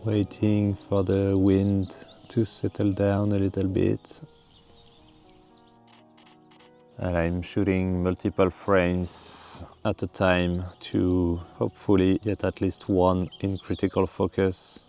waiting for the wind to settle down a little bit. And I'm shooting multiple frames at a time to hopefully get at least one in critical focus.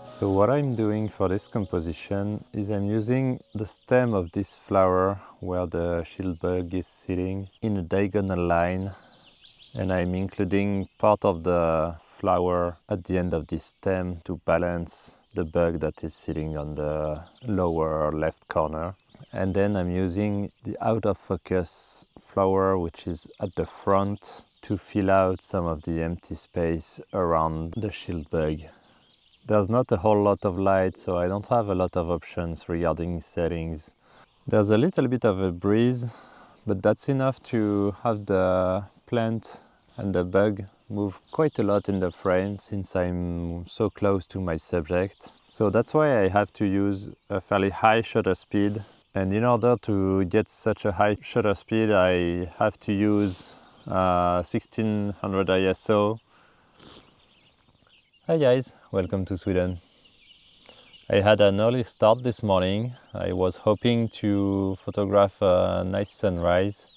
So what I'm doing for this composition is I'm using the stem of this flower where the shield bug is sitting in a diagonal line, and I'm including part of the flower at the end of this stem to balance the bug that is sitting on the lower left corner. And then I'm using the out of focus flower which is at the front to fill out some of the empty space around the shield bug. There's not a whole lot of light, so I don't have a lot of options regarding settings. There's a little bit of a breeze, but that's enough to have the plant and the bug move quite a lot in the frame since I'm so close to my subject. So that's why I have to use a fairly high shutter speed. And in order to get such a high shutter speed, I have to use 1600 ISO. Hi guys, welcome to Sweden. I had an early start this morning. I was hoping to photograph a nice sunrise,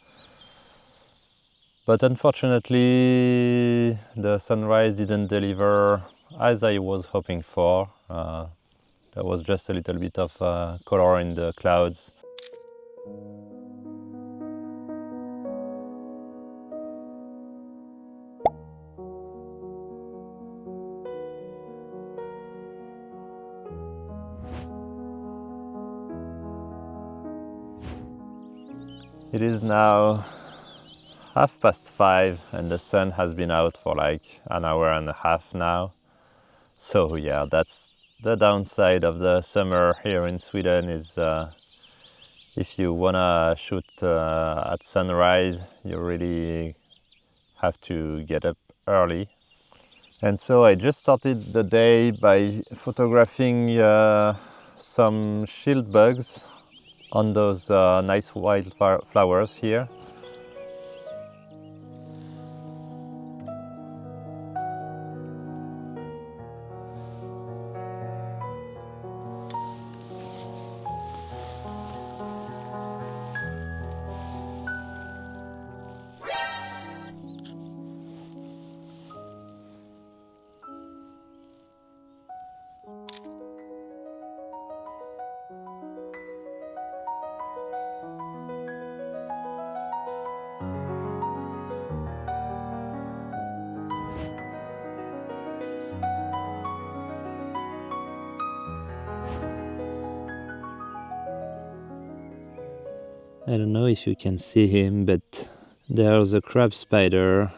but unfortunately the sunrise didn't deliver as I was hoping for. There was just a little bit of color in the clouds. It is now 5:30 and the sun has been out for like an hour and a half now. So yeah, that's the downside of the summer here in Sweden is if you wanna shoot at sunrise, you really have to get up early. And so I just started the day by photographing some shield bugs on those nice wild flowers here. I don't know if you can see him, but there's a crab spider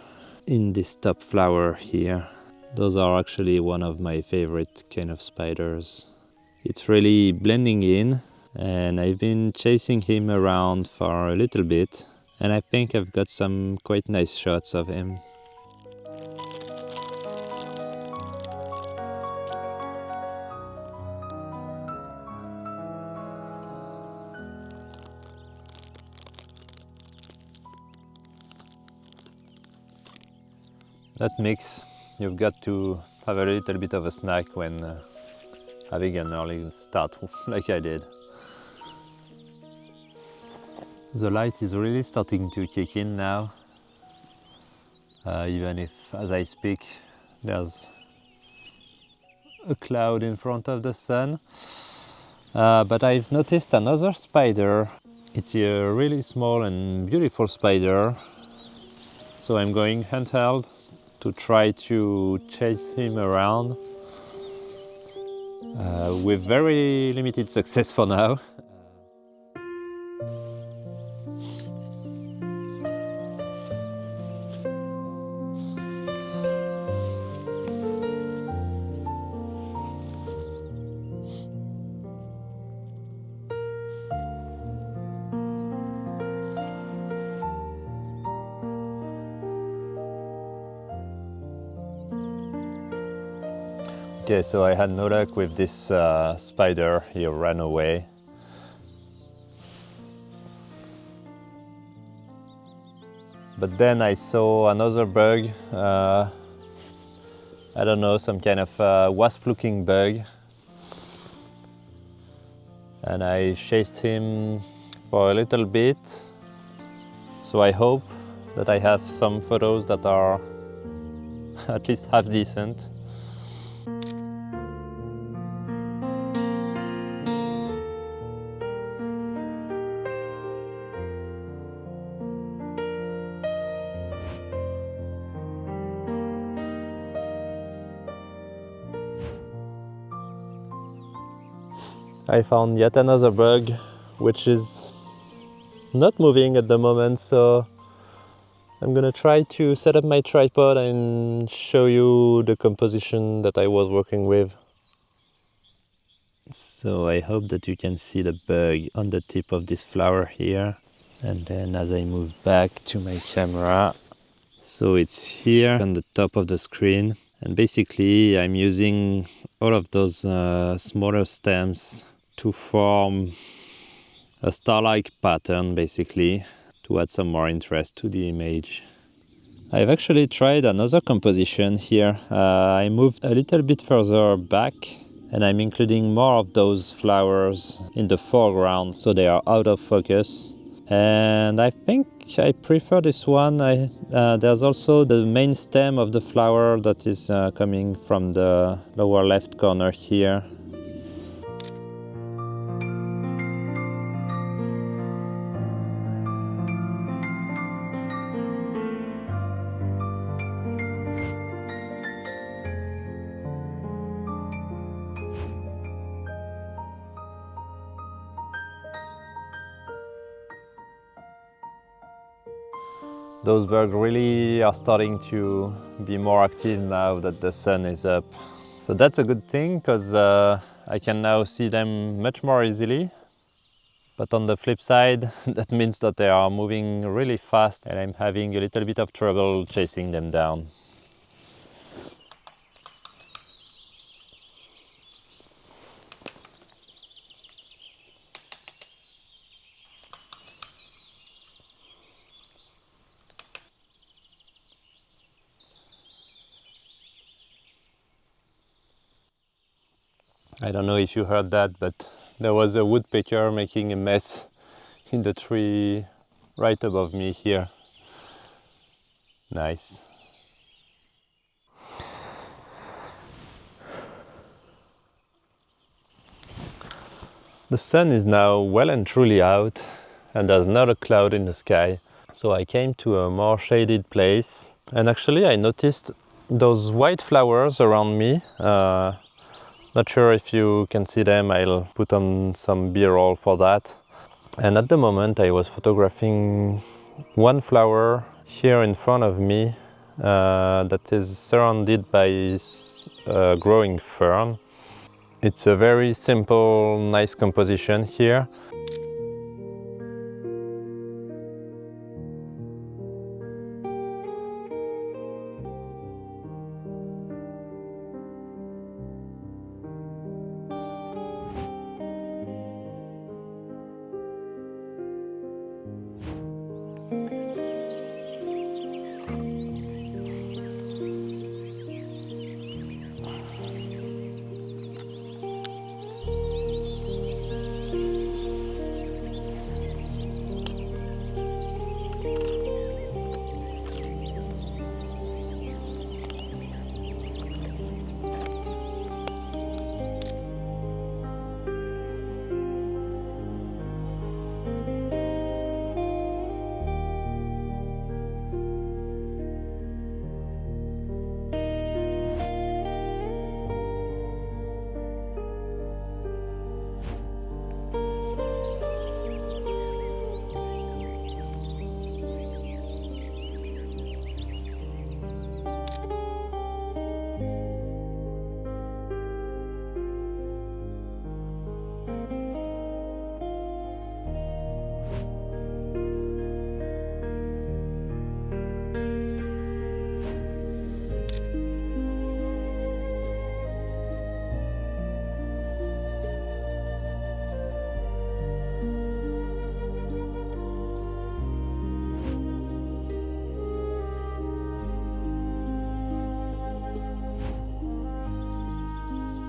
in this top flower here. Those are actually one of my favorite kind of spiders. It's really blending in, and I've been chasing him around for a little bit, and I think I've got some quite nice shots of him. That mix, you've got to have a little bit of a snack when having an early start like I did. The light is really starting to kick in now, even if as I speak there's a cloud in front of the sun. But I've noticed another spider. It's a really small and beautiful spider, so I'm going handheld to try to chase him around with very limited success for now. Okay, so I had no luck with this spider, he ran away. But then I saw another bug, I don't know, some kind of wasp-looking bug. And I chased him for a little bit. So I hope that I have some photos that are at least half decent. I found yet another bug, which is not moving at the moment, so I'm gonna try to set up my tripod and show you the composition that I was working with. So I hope that you can see the bug on the tip of this flower here. And then as I move back to my camera, so it's here on the top of the screen. And basically I'm using all of those smaller stems to form a star-like pattern, basically, to add some more interest to the image. I've actually tried another composition here. I moved a little bit further back and I'm including more of those flowers in the foreground so they are out of focus. And I think I prefer this one. There's also the main stem of the flower that is coming from the lower left corner here. Those birds really are starting to be more active now that the sun is up. So that's a good thing, because I can now see them much more easily. But on the flip side, that means that they are moving really fast and I'm having a little bit of trouble chasing them down. I don't know if you heard that, but there was a woodpecker making a mess in the tree right above me here. Nice. The sun is now well and truly out and there's not a cloud in the sky. So I came to a more shaded place and actually I noticed those white flowers around me. Not sure if you can see them, I'll put on some B-roll for that. And at the moment I was photographing one flower here in front of me that is surrounded by a growing fern. It's a very simple, nice composition here.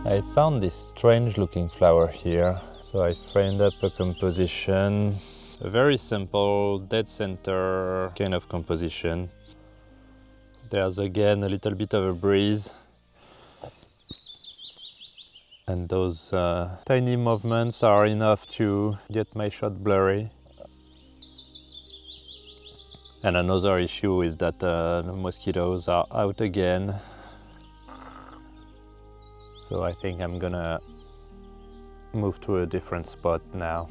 I found this strange looking flower here, so I framed up a composition, a very simple dead center kind of composition. There's again a little bit of a breeze, and those tiny movements are enough to get my shot blurry. And another issue is that the mosquitoes are out again. So I think I'm gonna move to a different spot now.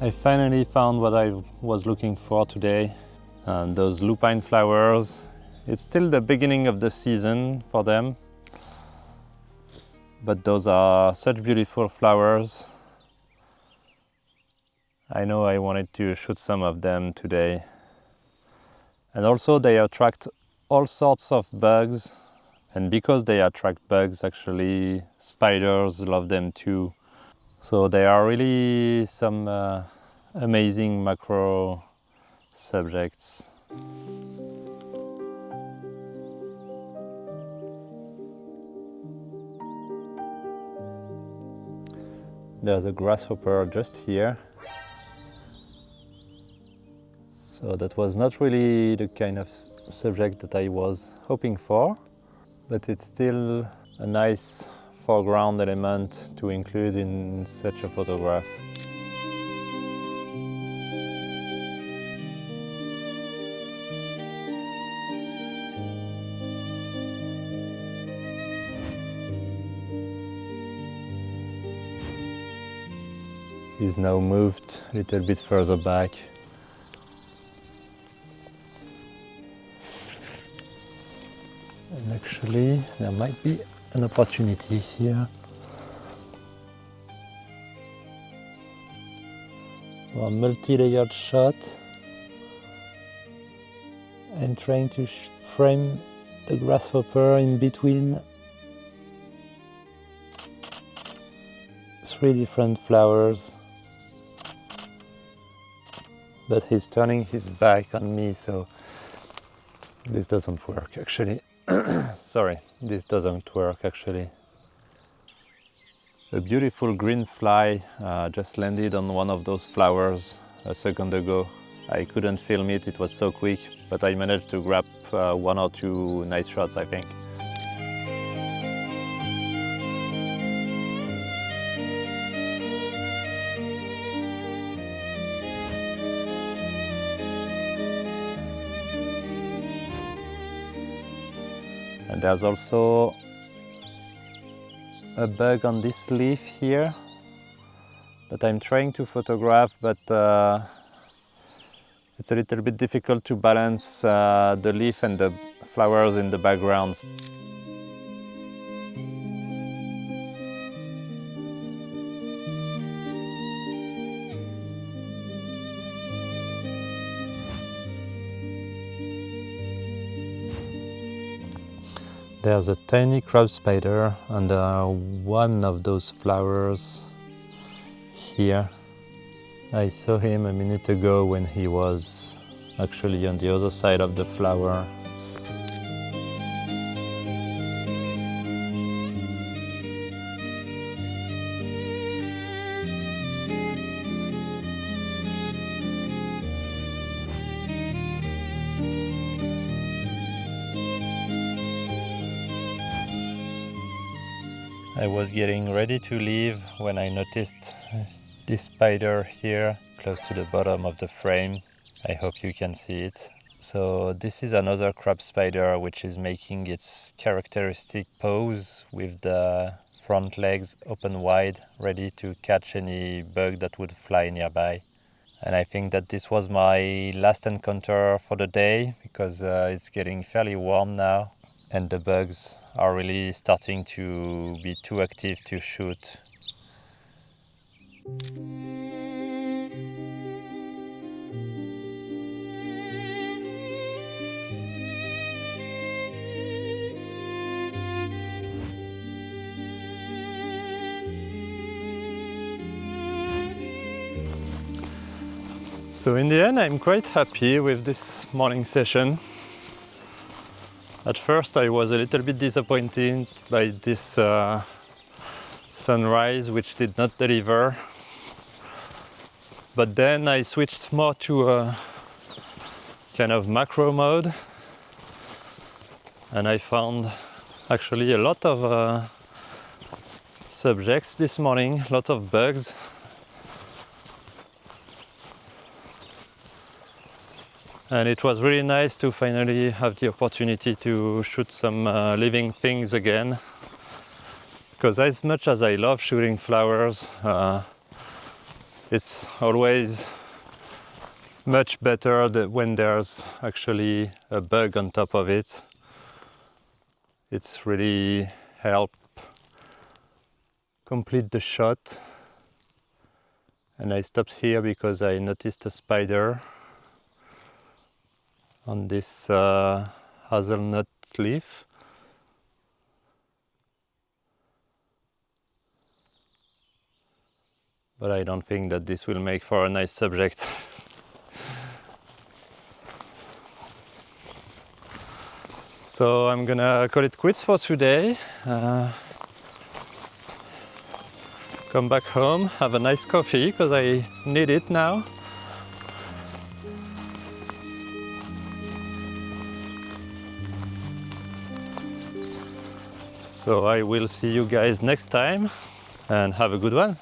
I finally found what I was looking for today. Those lupine flowers. It's still the beginning of the season for them, but those are such beautiful flowers. I know I wanted to shoot some of them today. And also they attract all sorts of bugs, and because they attract bugs, actually spiders love them too. So they are really some amazing macro subjects. There's a grasshopper just here. So that was not really the kind of subject that I was hoping for, but it's still a nice foreground element to include in such a photograph. He's now moved a little bit further back. And actually, there might be an opportunity here for a multi-layered shot. I'm trying to frame the grasshopper in between 3 different flowers. But he's turning his back on me, so this doesn't work actually. Sorry, this doesn't work actually. A beautiful green fly just landed on one of those flowers a second ago. I couldn't film it, it was so quick, but I managed to grab 1 or 2 nice shots, I think. And there's also a bug on this leaf here that I'm trying to photograph, but it's a little bit difficult to balance the leaf and the flowers in the background. There's a tiny crab spider under one of those flowers here. I saw him a minute ago when he was actually on the other side of the flower. I was getting ready to leave when I noticed this spider here close to the bottom of the frame. I hope you can see it. So this is another crab spider which is making its characteristic pose with the front legs open wide, ready to catch any bug that would fly nearby. And I think that this was my last encounter for the day, because it's getting fairly warm now and the bugs are really starting to be too active to shoot. So in the end, I'm quite happy with this morning session. At first I was a little bit disappointed by this sunrise, which did not deliver. But then I switched more to a kind of macro mode, and I found actually a lot of subjects this morning, lots of bugs. And it was really nice to finally have the opportunity to shoot some living things again. Because as much as I love shooting flowers, it's always much better when there's actually a bug on top of it. It's really helped complete the shot. And I stopped here because I noticed a spider on this hazelnut leaf. But I don't think that this will make for a nice subject. So I'm gonna call it quits for today. Come back home, have a nice coffee, because I need it now. So I will see you guys next time, and have a good one.